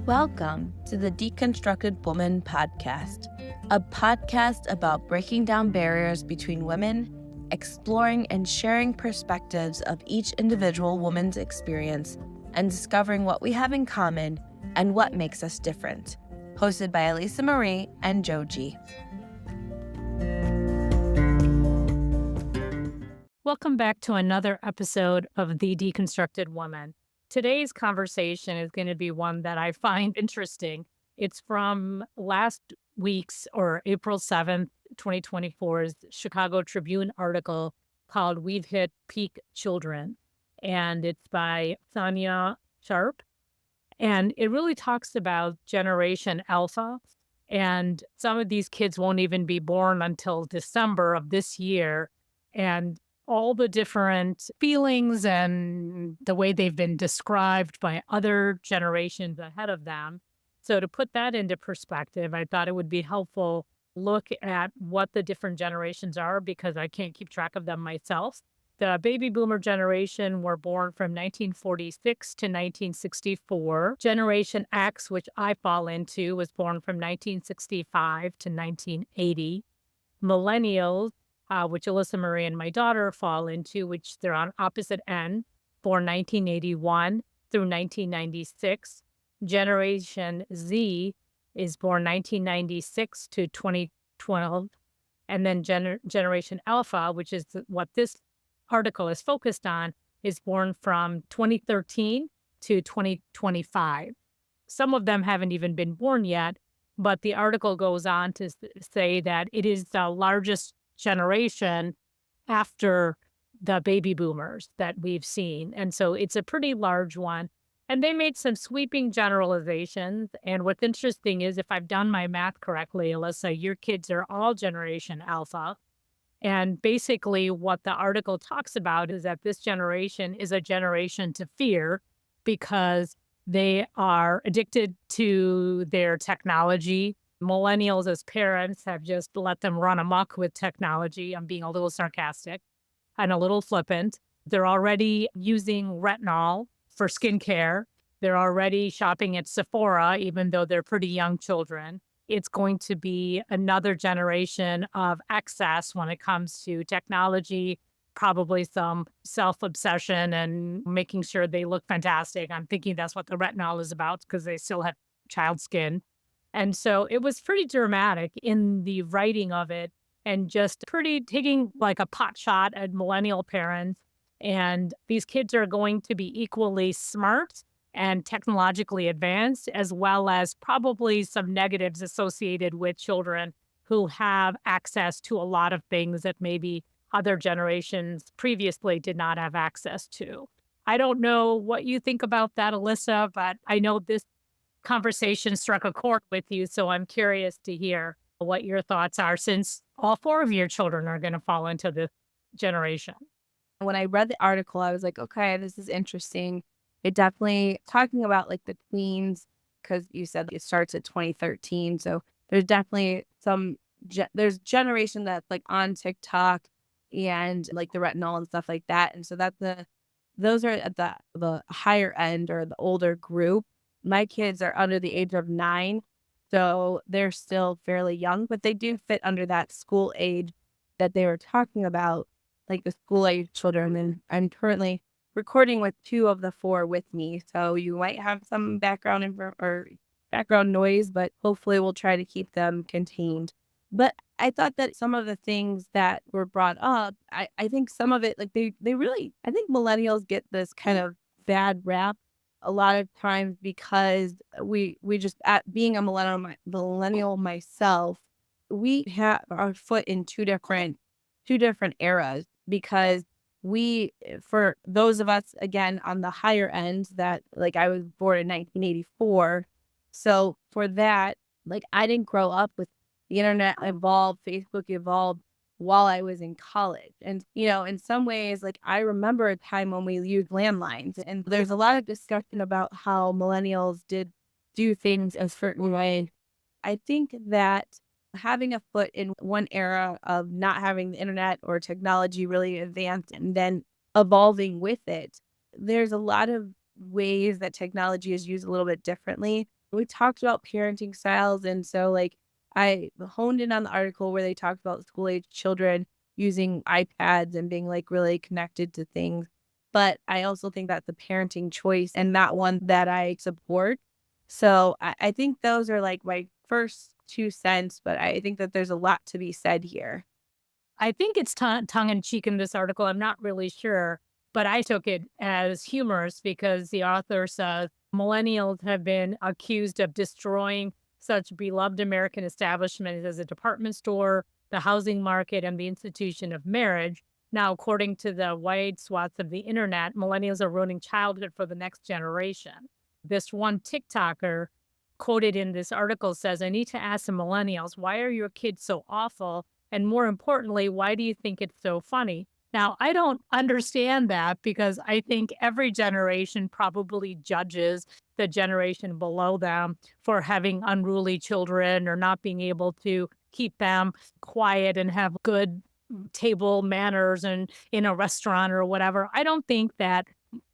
Welcome to the Deconstructed Woman podcast, a podcast about breaking down barriers between women, exploring and sharing perspectives of each individual woman's experience, and discovering what we have in common and what makes us different. Hosted by Elisa Marie and Joji. Welcome back to another episode of The Deconstructed Woman. Today's conversation is going to be one that I find interesting. It's from last week's or April 7th, 2024's Chicago Tribune article called We've Hit Peak Children. And it's by Sonia Sharp. And it really talks about Generation Alpha. And some of these kids won't even be born until December of this year. And all the different feelings and the way they've been described by other generations ahead of them. So to put that into perspective, I thought it would be helpful to look at what the different generations are because I can't keep track of them myself. The baby boomer generation were born from 1946 to 1964. Generation X, which I fall into, was born from 1965 to 1980. Millennials, which Alyssa Marie and my daughter fall into, which they're on opposite end, born 1981 through 1996. Generation Z is born 1996 to 2012. And then Generation Alpha, which is what this article is focused on, is born from 2013 to 2025. Some of them haven't even been born yet, but the article goes on to say that it is the largest generation after the baby boomers that we've seen. And so it's a pretty large one. And they made some sweeping generalizations. And what's interesting is if I've done my math correctly, Alyssa, your kids are all Generation Alpha. And basically what the article talks about is that this generation is a generation to fear because they are addicted to their technology. Millennials as parents have just let them run amok with technology. I'm being a little sarcastic and a little flippant. They're already using retinol for skincare. They're already shopping at Sephora, even though they're pretty young children. It's going to be another generation of excess when it comes to technology, probably some self-obsession and making sure they look fantastic. I'm thinking that's what the retinol is about because they still have child skin. And so it was pretty dramatic in the writing of it and just pretty taking like a pot shot at millennial parents. And these kids are going to be equally smart and technologically advanced, as well as probably some negatives associated with children who have access to a lot of things that maybe other generations previously did not have access to. I don't know what you think about that, Alyssa, but I know this conversation struck a chord with you. So I'm curious to hear what your thoughts are since all four of your children are going to fall into this generation. When I read the article, I was like, okay, this is interesting. It definitely talking about like the tweens, because you said it starts at 2013. So there's definitely there's generation that's like on TikTok and like the retinol and stuff like that. And so those are at the higher end or the older group. My kids are under the age of 9, so they're still fairly young, but they do fit under that school age that they were talking about, like the school age children. And I'm currently recording with 2 of the 4 with me, so you might have some background noise, but hopefully we'll try to keep them contained. But I thought that some of the things that were brought up, I think some of it, like they really, I think millennials get this kind of bad rap a lot of times because we just, at being a millennial myself, we have our foot in two different eras because for those of us, again, on the higher end that, like, I was born in 1984. So for that, like, I didn't grow up with the internet evolved, Facebook evolved while I was in college. And, in some ways, like, I remember a time when we used landlines, and there's a lot of discussion about how millennials did do things a certain way. I think that having a foot in one era of not having the internet or technology really advanced and then evolving with it, there's a lot of ways that technology is used a little bit differently. We talked about parenting styles. And so, like, I honed in on the article where they talked about school age children using iPads and being like really connected to things. But I also think that's a parenting choice and not one that I support. So I think those are like my first 2 cents, but I think that there's a lot to be said here. I think it's tongue in cheek in this article. I'm not really sure, but I took it as humorous because the author says millennials have been accused of destroying such beloved American establishments as a department store, the housing market, and the institution of marriage. Now, according to the wide swaths of the internet, millennials are ruining childhood for the next generation. This one TikToker quoted in this article says, I need to ask the millennials, why are your kids so awful? And more importantly, why do you think it's so funny? Now, I don't understand that because I think every generation probably judges the generation below them for having unruly children or not being able to keep them quiet and have good table manners and in a restaurant or whatever. I don't think that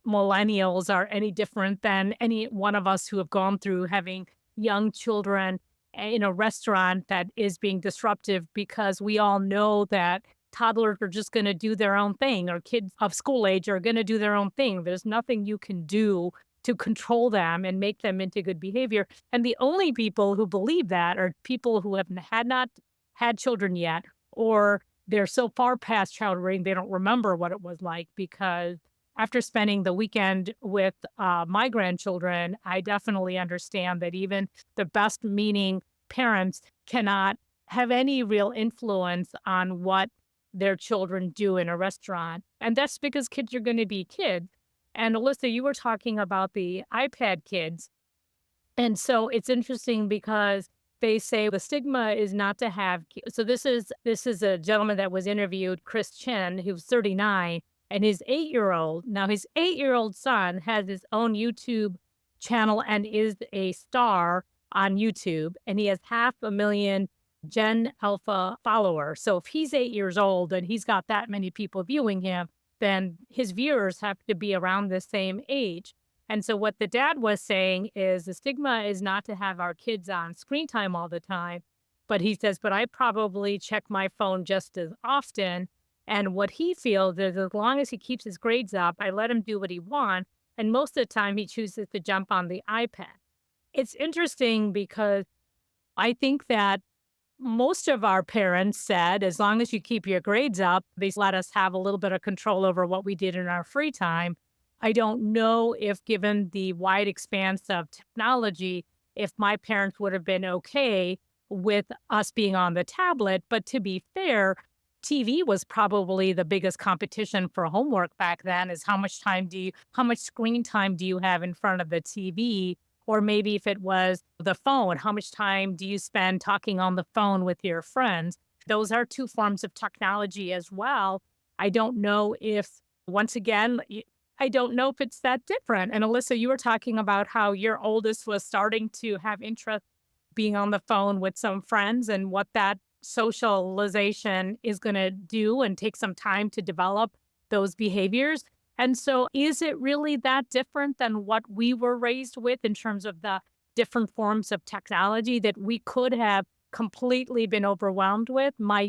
millennials are any different than any one of us who have gone through having young children in a restaurant that is being disruptive because we all know that toddlers are just going to do their own thing or kids of school age are going to do their own thing. There's nothing you can do to control them and make them into good behavior. And the only people who believe that are people who have not had children yet, or they're so far past child rearing they don't remember what it was like because after spending the weekend with my grandchildren, I definitely understand that even the best meaning parents cannot have any real influence on what their children do in a restaurant. And that's because kids are going to be kids. And Alyssa, you were talking about the iPad kids. And so it's interesting because they say the stigma is not to have so this is a gentleman that was interviewed, Chris Chin, who's 39, and his 8-year-old. Now his 8-year-old son has his own YouTube channel and is a star on YouTube, and he has 500,000 Gen Alpha followers. So if he's 8 years old and he's got that many people viewing him, then his viewers have to be around the same age. And so what the dad was saying is the stigma is not to have our kids on screen time all the time. But he says, but I probably check my phone just as often. And what he feels is as long as he keeps his grades up, I let him do what he wants. And most of the time he chooses to jump on the iPad. It's interesting because I think that most of our parents said, as long as you keep your grades up, they let us have a little bit of control over what we did in our free time. I don't know if, given the wide expanse of technology, if my parents would have been okay with us being on the tablet. But to be fair, TV was probably the biggest competition for homework back then is how much screen time do you have in front of the TV? Or maybe if it was the phone, how much time do you spend talking on the phone with your friends? Those are two forms of technology as well. I don't know if, once again, I don't know if it's that different. And Alyssa, you were talking about how your oldest was starting to have interest being on the phone with some friends and what that socialization is going to do and take some time to develop those behaviors. And so is it really that different than what we were raised with in terms of the different forms of technology that we could have completely been overwhelmed with? My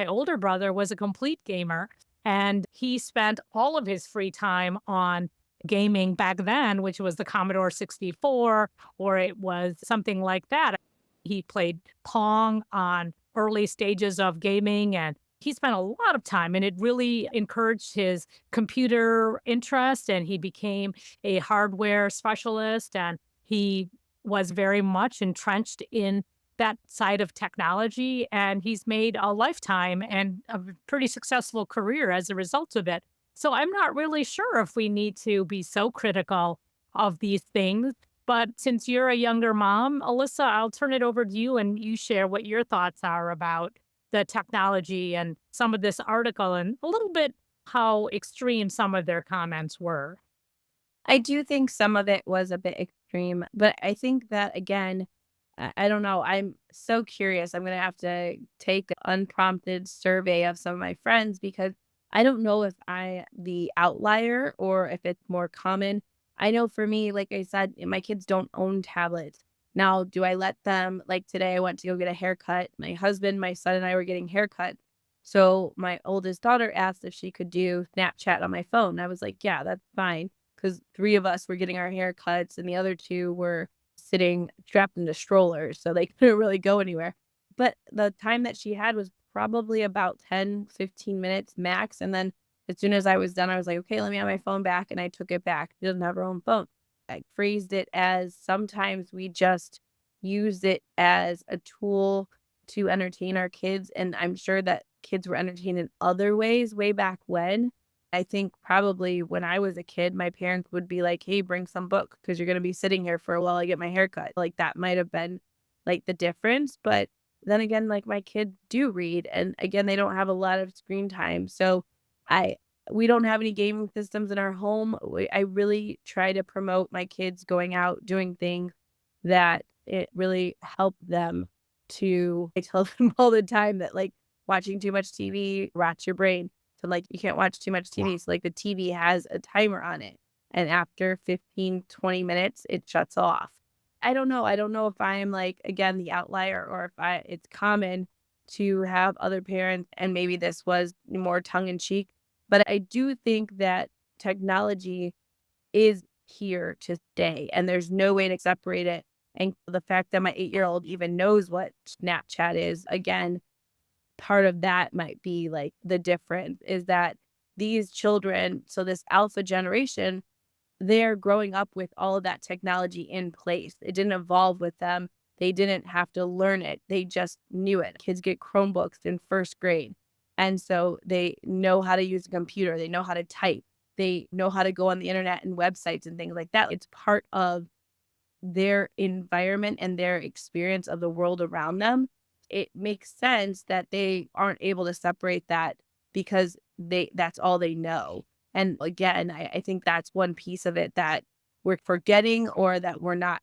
older brother was a complete gamer and he spent all of his free time on gaming back then, which was the Commodore 64, or it was something like that. He played Pong on early stages of gaming and he spent a lot of time and it really encouraged his computer interest and he became a hardware specialist and he was very much entrenched in that side of technology and he's made a lifetime and a pretty successful career as a result of it. So I'm not really sure if we need to be so critical of these things. But since you're a younger mom, Alyssa, I'll turn it over to you and you share what your thoughts are about the technology and some of this article and a little bit how extreme some of their comments were. I do think some of it was a bit extreme, but I think that again, I don't know. I'm so curious. I'm gonna have to take an unprompted survey of some of my friends because I don't know if I the outlier or if it's more common. I know for me, like I said, my kids don't own tablets. Now, do I let them, like today I went to go get a haircut. My husband, my son, and I were getting haircuts. So my oldest daughter asked if she could do Snapchat on my phone. I was like, yeah, that's fine. Because three of us were getting our haircuts and the other two were sitting strapped into strollers. So they couldn't really go anywhere. But the time that she had was probably about 10, 15 minutes max. And then as soon as I was done, I was like, okay, let me have my phone back. And I took it back. She doesn't have her own phone. I phrased it as sometimes we just use it as a tool to entertain our kids. And I'm sure that kids were entertained in other ways way back when. I think probably when I was a kid, my parents would be like, hey, bring some book because you're going to be sitting here for a while I get my hair cut. Like that might have been like the difference. But then again, like my kids do read. And again, they don't have a lot of screen time. So I, we don't have any gaming systems in our home. I really try to promote my kids going out, doing things that it really help them to I tell them all the time that, like, watching too much TV rots your brain. So, like, you can't watch too much TV. So, like, the TV has a timer on it, and after 15, 20 minutes, it shuts off. I don't know. I don't know if I'm, like, again, the outlier or if it's common to have other parents, and maybe this was more tongue in cheek, but I do think that technology is here to stay, and there's no way to separate it. And the fact that my 8-year-old even knows what Snapchat is, again, part of that might be like the difference is that these children, so this alpha generation, they're growing up with all of that technology in place. It didn't evolve with them. They didn't have to learn it. They just knew it. Kids get Chromebooks in first grade. And so they know how to use a computer. They know how to type. They know how to go on the internet and websites and things like that. It's part of their environment and their experience of the world around them. It makes sense that they aren't able to separate that because that's all they know. And again, I think that's one piece of it that we're forgetting or that we're not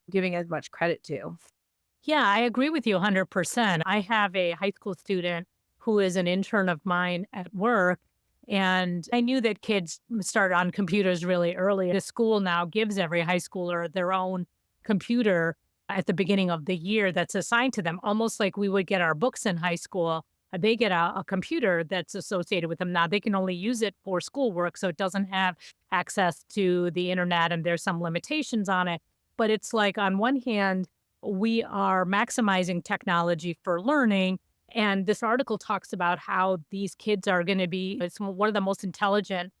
giving as much credit to. Yeah, I agree with you 100%. I have a high school student who is an intern of mine at work. And I knew that kids start on computers really early. The school now gives every high schooler their own computer at the beginning of the year that's assigned to them, almost like we would get our books in high school. They get a computer that's associated with them. Now they can only use it for schoolwork, so it doesn't have access to the internet, and there's some limitations on it. But it's like, on one hand, we are maximizing technology for learning. And this article talks about how these kids are going to be, it's one of the most intelligent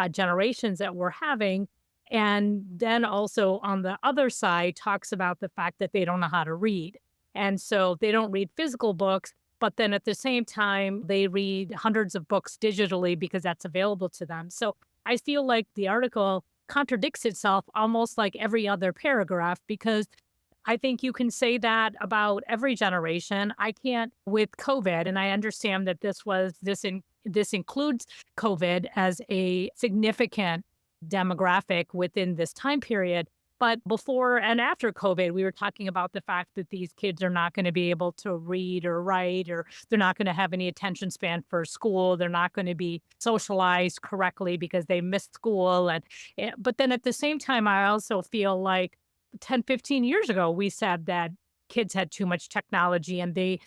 generations that we're having. And then also on the other side, talks about the fact that they don't know how to read. And so they don't read physical books, but then at the same time, they read hundreds of books digitally because that's available to them. So I feel like the article contradicts itself almost like every other paragraph, because I think you can say that about every generation. I can't with COVID, and I understand that this includes COVID as a significant demographic within this time period. But before and after COVID, we were talking about the fact that these kids are not going to be able to read or write, or they're not going to have any attention span for school. They're not going to be socialized correctly because they missed school. But then at the same time, I also feel like 10, 15 years ago, we said that kids had too much technology and they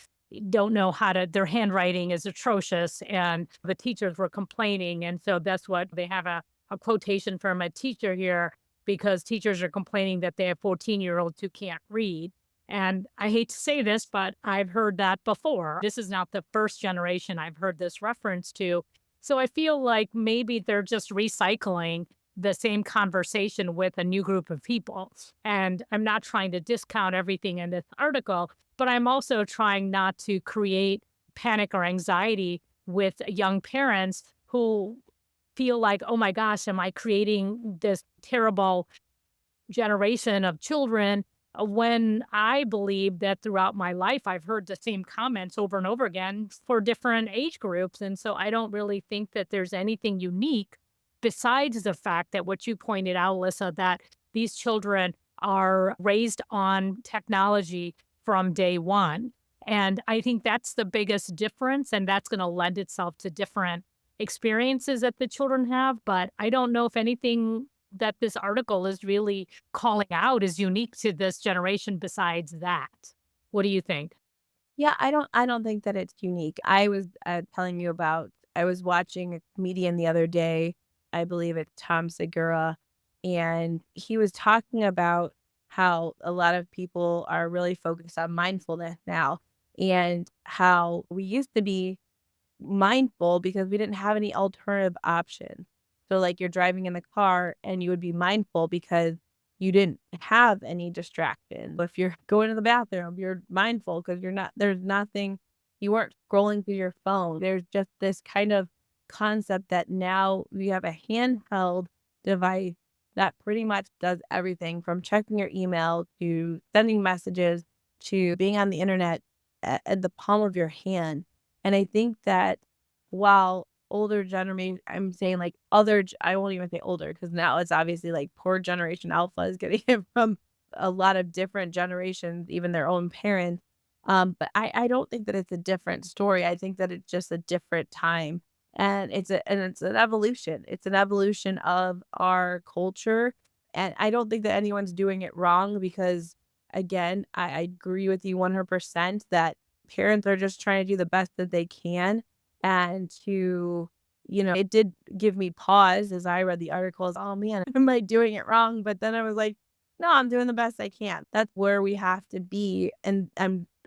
don't know how to, their handwriting is atrocious, and the teachers were complaining. And so that's what they have a quotation from a teacher here, because teachers are complaining that they have 14-year-olds who can't read. And I hate to say this, but I've heard that before. This is not the first generation I've heard this reference to. So I feel like maybe they're just recycling the same conversation with a new group of people. And I'm not trying to discount everything in this article, but I'm also trying not to create panic or anxiety with young parents who feel like, oh my gosh, am I creating this terrible generation of children? When I believe that throughout my life, I've heard the same comments over and over again for different age groups. And so I don't really think that there's anything unique, besides the fact that what you pointed out, Alyssa, that these children are raised on technology from day one. And I think that's the biggest difference. And that's going to lend itself to different experiences that the children have. But I don't know if anything that this article is really calling out is unique to this generation besides that? What do you think? Yeah, I don't think that it's unique. I was telling you about I was watching a comedian the other day. I believe it's Tom Segura, and he was talking about how a lot of people are really focused on mindfulness now and how we used to be mindful because we didn't have any alternative option. So, like, you're driving in the car and you would be mindful because you didn't have any distraction. If you're going to the bathroom, you're mindful because there's nothing, you weren't scrolling through your phone. There's just this kind of concept that now we have a handheld device that pretty much does everything from checking your email to sending messages to being on the internet at the palm of your hand. And I think that while older generation, I'm saying like I won't even say older because now it's obviously like poor generation alpha is getting it from a lot of different generations, even their own parents. But I don't think that it's a different story. I think that it's just a different time. And it's an evolution. It's an evolution of our culture. And I don't think that anyone's doing it wrong because again, I agree with you 100% that parents are just trying to do the best that they can and to it did give me pause as I read the articles. Oh man, am I doing it wrong? But then I was like, no, I'm doing the best I can. That's where we have to be. And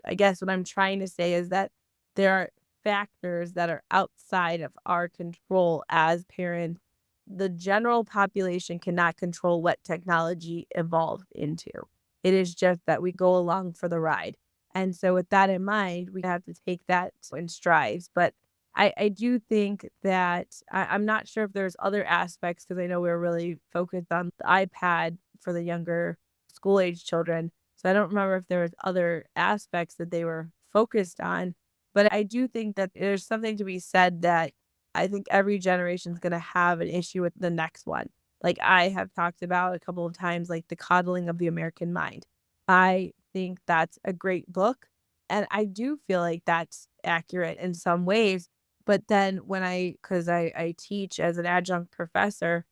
I guess what I'm trying to say is that there are factors that are outside of our control as parents. The general population cannot control what technology evolved into. It is just that we go along for the ride. And so with that in mind, we have to take that in strides. But I do think that I'm not sure if there's other aspects because I know we are really focused on the iPad for the younger school age children. So I don't remember if there was other aspects that they were focused on. But I do think that there's something to be said that I think every generation is going to have an issue with the next one. Like I have talked about a couple of times, like The Coddling of the American Mind. I think that's a great book. And I do feel like that's accurate in some ways. But then because I teach as an adjunct professor,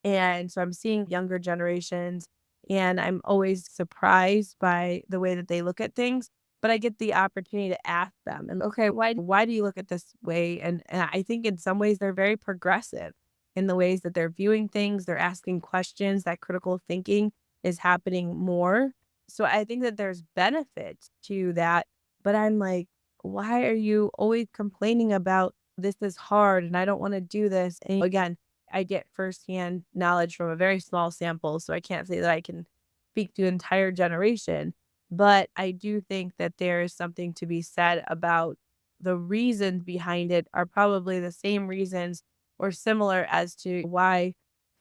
and so I'm seeing younger generations, and I'm always surprised by the way that they look at things. But I get the opportunity to ask them, and okay, why do you look at this way? And I think in some ways they're very progressive in the ways that they're viewing things. They're asking questions. That critical thinking is happening more. So I think that there's benefits to that. But I'm like, why are you always complaining about this is hard and I don't want to do this? And again, I get firsthand knowledge from a very small sample, so I can't say that I can speak to an entire generation. But I do think that there is something to be said about the reasons behind it are probably the same reasons or similar as to why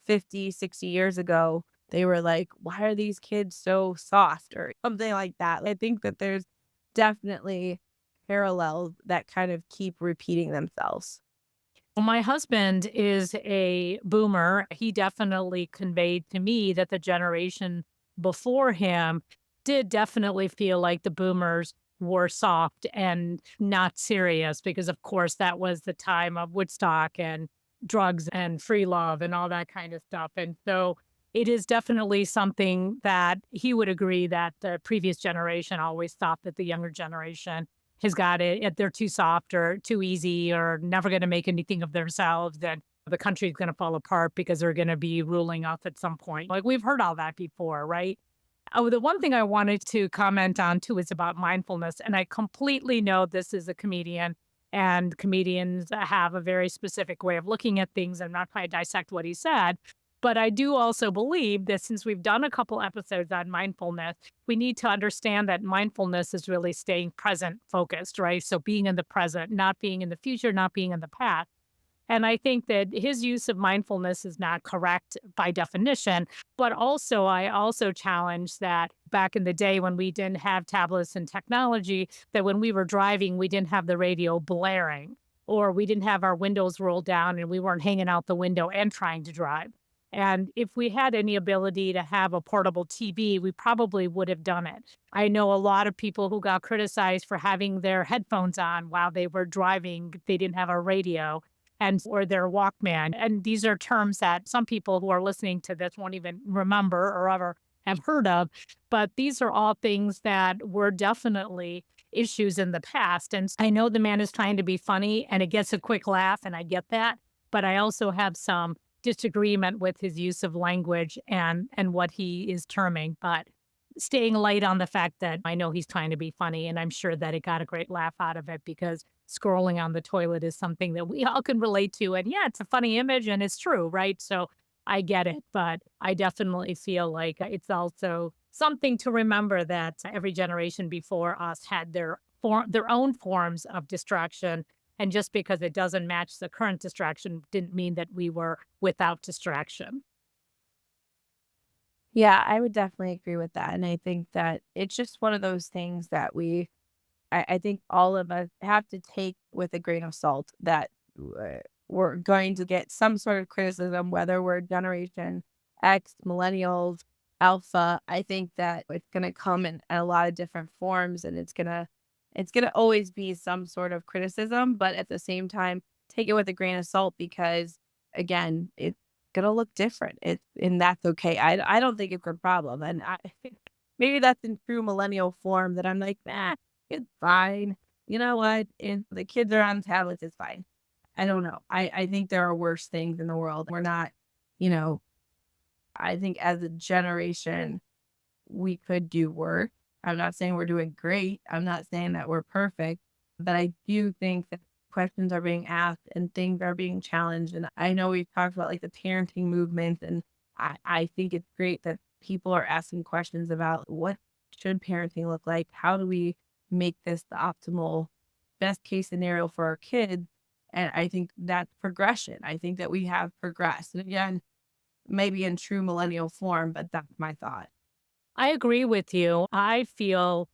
50, 60 years ago they were like, why are these kids so soft or something like that. I think that there's definitely parallels that kind of keep repeating themselves. Well, my husband is a boomer. He definitely conveyed to me that the generation before him did definitely feel like the boomers were soft and not serious because, of course, that was the time of Woodstock and drugs and free love and all that kind of stuff. And so it is definitely something that he would agree that the previous generation always thought that the younger generation has got it. They're too soft or too easy or never going to make anything of themselves. Then the country's going to fall apart because they're going to be ruling us at some point. Like we've heard all that before, right? Oh, the one thing I wanted to comment on too is about mindfulness. And I completely know this is a comedian and comedians have a very specific way of looking at things. I'm not trying to dissect what he said, but I do also believe that since we've done a couple episodes on mindfulness, we need to understand that mindfulness is really staying present focused, right? So being in the present, not being in the future, not being in the past. And I think that his use of mindfulness is not correct by definition, but also I also challenge that back in the day when we didn't have tablets and technology, that when we were driving, we didn't have the radio blaring or we didn't have our windows rolled down and we weren't hanging out the window and trying to drive. And if we had any ability to have a portable TV, we probably would have done it. I know a lot of people who got criticized for having their headphones on while they were driving. They didn't have a radio. and or their Walkman. And these are terms that some people who are listening to this won't even remember or ever have heard of. But these are all things that were definitely issues in the past. And I know the man is trying to be funny and it gets a quick laugh, and I get that. But I also have some disagreement with his use of language and what he is terming. But staying light on the fact that I know he's trying to be funny, and I'm sure that it got a great laugh out of it because scrolling on the toilet is something that we all can relate to. And yeah, it's a funny image and it's true, right? So I get it, but I definitely feel like it's also something to remember that every generation before us had their own forms of distraction. And just because it doesn't match the current distraction didn't mean that we were without distraction. Yeah, I would definitely agree with that. And I think that it's just one of those things that I think all of us have to take with a grain of salt that we're going to get some sort of criticism, whether we're Generation X, Millennials, Alpha. I think that it's going to come in a lot of different forms, and it's gonna always be some sort of criticism, but at the same time, take it with a grain of salt because again, it's gonna look different. And that's okay. I don't think it's a problem. And I maybe that's in true millennial form that I'm like, nah, it's fine. You know what? If the kids are on tablets, it's fine. I don't know. I think there are worse things in the world. We're not, you know, I think as a generation, we could do worse. I'm not saying we're doing great. I'm not saying that we're perfect, but I do think that questions are being asked and things are being challenged. And I know we've talked about like the parenting movement, and I think it's great that people are asking questions about what should parenting look like? How do we make this the optimal best case scenario for our kids? And I think that's progression. I think that we have progressed. And again, maybe in true millennial form, but that's my thought. I agree with you. I feel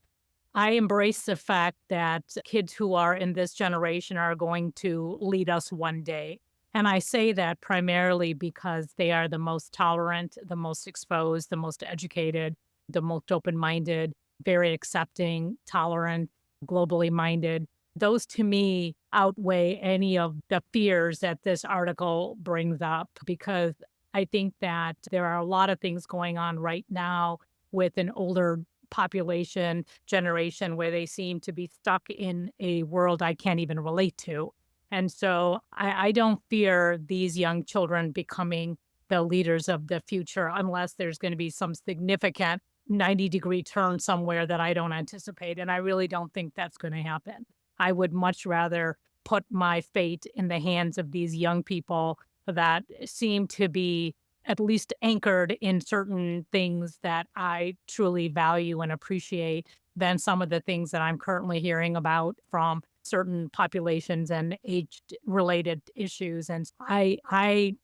I embrace the fact that kids who are in this generation are going to lead us one day. And I say that primarily because they are the most tolerant, the most exposed, the most educated, the most open minded, very accepting, tolerant, globally minded. Those to me outweigh any of the fears that this article brings up because I think that there are a lot of things going on right now with an older population generation where they seem to be stuck in a world I can't even relate to. And so I don't fear these young children becoming the leaders of the future unless there's going to be some significant 90-degree turn somewhere that I don't anticipate. And I really don't think that's going to happen. I would much rather put my fate in the hands of these young people that seem to be at least anchored in certain things that I truly value and appreciate than some of the things that I'm currently hearing about from certain populations and age related issues. And I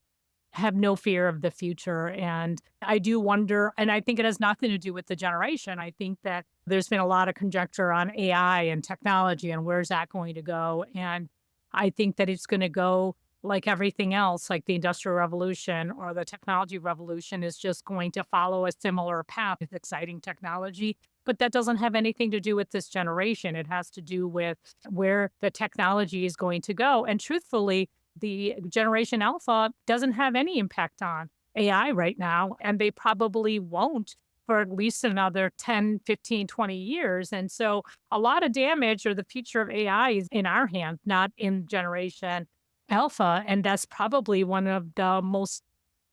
have no fear of the future. And I do wonder, and I think it has nothing to do with the generation. I think that there's been a lot of conjecture on AI and technology and where's that going to go. And I think that it's going to go like everything else, like the Industrial Revolution or the technology revolution is just going to follow a similar path with exciting technology. But that doesn't have anything to do with this generation. It has to do with where the technology is going to go. And truthfully, the Generation Alpha doesn't have any impact on AI right now, and they probably won't for at least another 10, 15, 20 years. And so a lot of damage or the future of AI is in our hands, not in Generation Alpha. And that's probably one of the most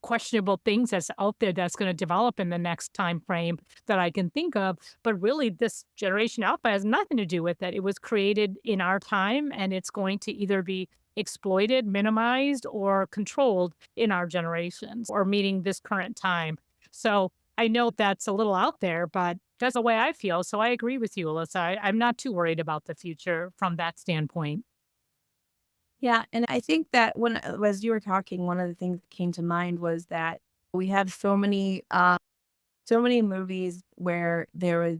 questionable things that's out there that's going to develop in the next time frame that I can think of. But really, this Generation Alpha has nothing to do with it. It was created in our time, and it's going to either be exploited, minimized, or controlled in our generations or meeting this current time. So I know that's a little out there, but that's the way I feel. So I agree with you, Alyssa. I'm not too worried about the future from that standpoint. Yeah, and I think that when as you were talking, one of the things that came to mind was that we have so many movies where there was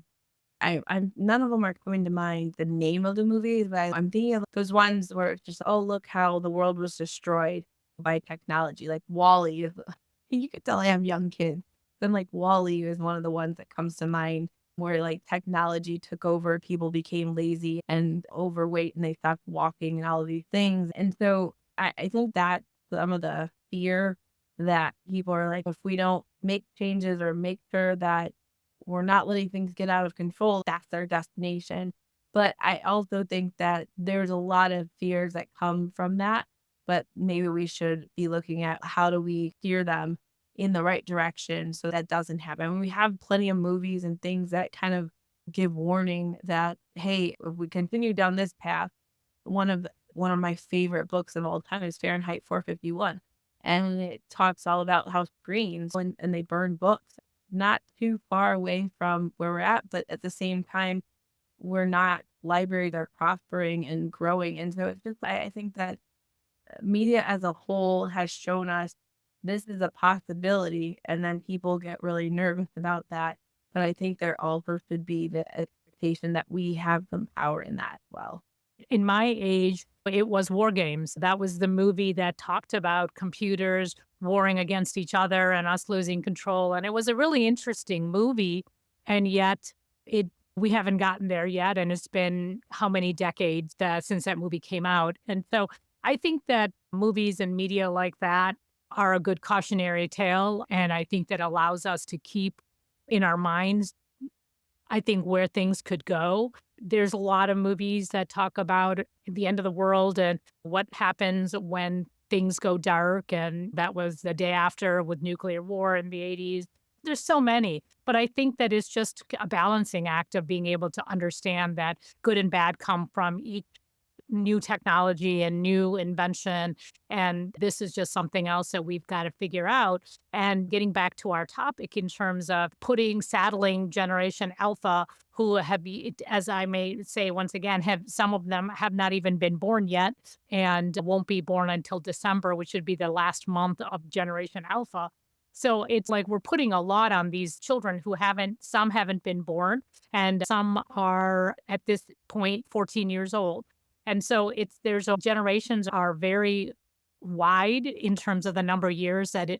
I'm none of them are coming to mind the name of the movies, but I'm thinking of those ones where it's just, oh, look how the world was destroyed by technology. Like Wally is you could tell I have young kids. Then like Wally is one of the ones that comes to mind where like technology took over, people became lazy and overweight and they stopped walking and all of these things. And so I think that some of the fear that people are like, if we don't make changes or make sure that we're not letting things get out of control, that's our destination. But I also think that there's a lot of fears that come from that, but maybe we should be looking at how do we steer them in the right direction so that doesn't happen. We have plenty of movies and things that kind of give warning that, hey, if we continue down this path, one of my favorite books of all time is Fahrenheit 451. And it talks all about how screens and they burn books not too far away from where we're at, but at the same time, we're not libraries are prospering and growing. And so it's just I think that media as a whole has shown us this is a possibility, and then people get really nervous about that. But I think there also should be the expectation that we have some power in that as well. In my age, it was War Games. That was the movie that talked about computers warring against each other and us losing control. And it was a really interesting movie. And yet it we haven't gotten there yet. And it's been how many decades since that movie came out. And so I think that movies and media like that are a good cautionary tale. And I think that allows us to keep in our minds, I think, where things could go. There's a lot of movies that talk about the end of the world and what happens when things go dark. And that was the day after with nuclear war in the 80s. There's so many, but I think that it's just a balancing act of being able to understand that good and bad come from each new technology and new invention. And this is just something else that we've got to figure out. And getting back to our topic in terms of saddling Generation Alpha, who have, as I may say once again, some of them have not even been born yet and won't be born until December, which would be the last month of Generation Alpha. So it's like we're putting a lot on these children some haven't been born, and some are at this point 14 years old. And so generations are very wide in terms of the number of years that it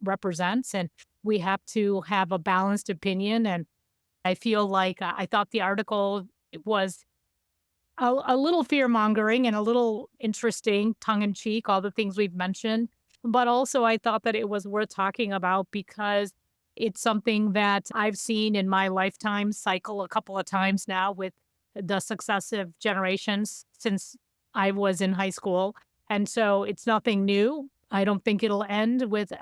represents. And we have to have a balanced opinion. And I feel like I thought the article was a little fear mongering and a little interesting, tongue in cheek, all the things we've mentioned. But also I thought that it was worth talking about because it's something that I've seen in my lifetime cycle a couple of times now with the successive generations since I was in high school. And so it's nothing new. I don't think it'll end with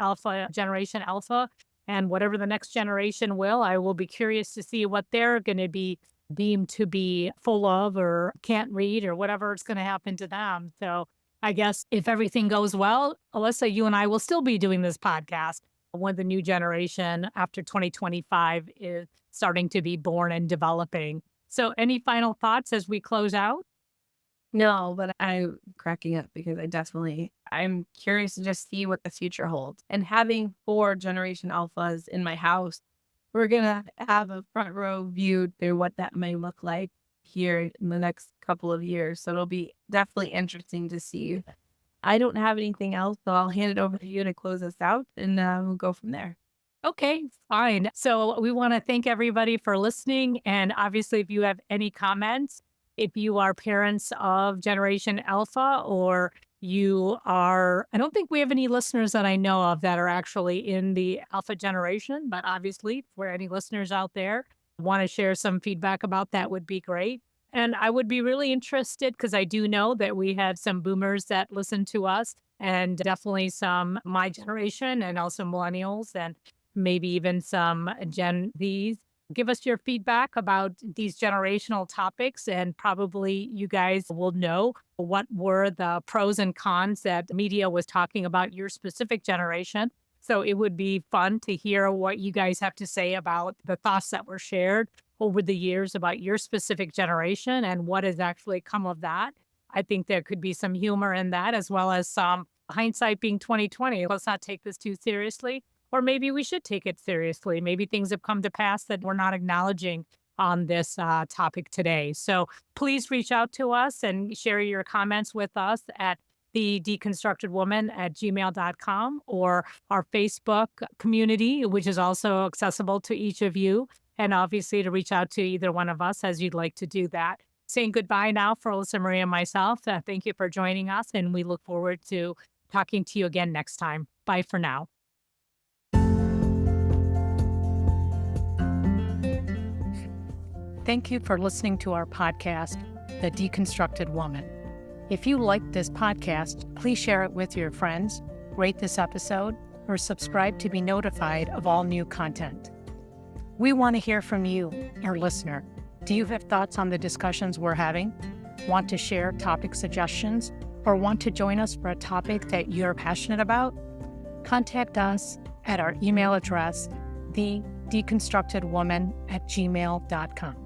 Generation Alpha. And whatever the next generation I will be curious to see what they're going to be deemed to be full of or can't read or whatever is going to happen to them. So I guess if everything goes well, Alyssa, you and I will still be doing this podcast when the new generation after 2025 is starting to be born and developing. So any final thoughts as we close out? No, but I'm cracking up because I'm curious to just see what the future holds. And having 4 Generation Alphas in my house, we're going to have a front row view through what that may look like here in the next couple of years. So it'll be definitely interesting to see. I don't have anything else, so I'll hand it over to you to close us out and we'll go from there. Okay, fine. So we want to thank everybody for listening. And obviously, if you have any comments, if you are parents of Generation Alpha or I don't think we have any listeners that I know of that are actually in the Alpha generation, but obviously, for any listeners out there want to share some feedback about that would be great. And I would be really interested because I do know that we have some boomers that listen to us and definitely some my generation and also millennials and maybe even some Gen Zs. Give us your feedback about these generational topics, and probably you guys will know what were the pros and cons that media was talking about your specific generation. So it would be fun to hear what you guys have to say about the thoughts that were shared over the years about your specific generation and what has actually come of that. I think there could be some humor in that as well as some hindsight being 2020. Let's not take this too seriously. Or maybe we should take it seriously. Maybe things have come to pass that we're not acknowledging on this topic today. So please reach out to us and share your comments with us at thedeconstructedwoman@gmail.com or our Facebook community, which is also accessible to each of you. And obviously to reach out to either one of us as you'd like to do that. saying goodbye now for Alyssa Marie and myself. Thank you for joining us, and we look forward to talking to you again next time. Bye for now. Thank you for listening to our podcast, The Deconstructed Woman. If you like this podcast, please share it with your friends, rate this episode, or subscribe to be notified of all new content. We want to hear from you, our listener. Do you have thoughts on the discussions we're having? Want to share topic suggestions? Or want to join us for a topic that you're passionate about? Contact us at our email address, thedeconstructedwoman@gmail.com.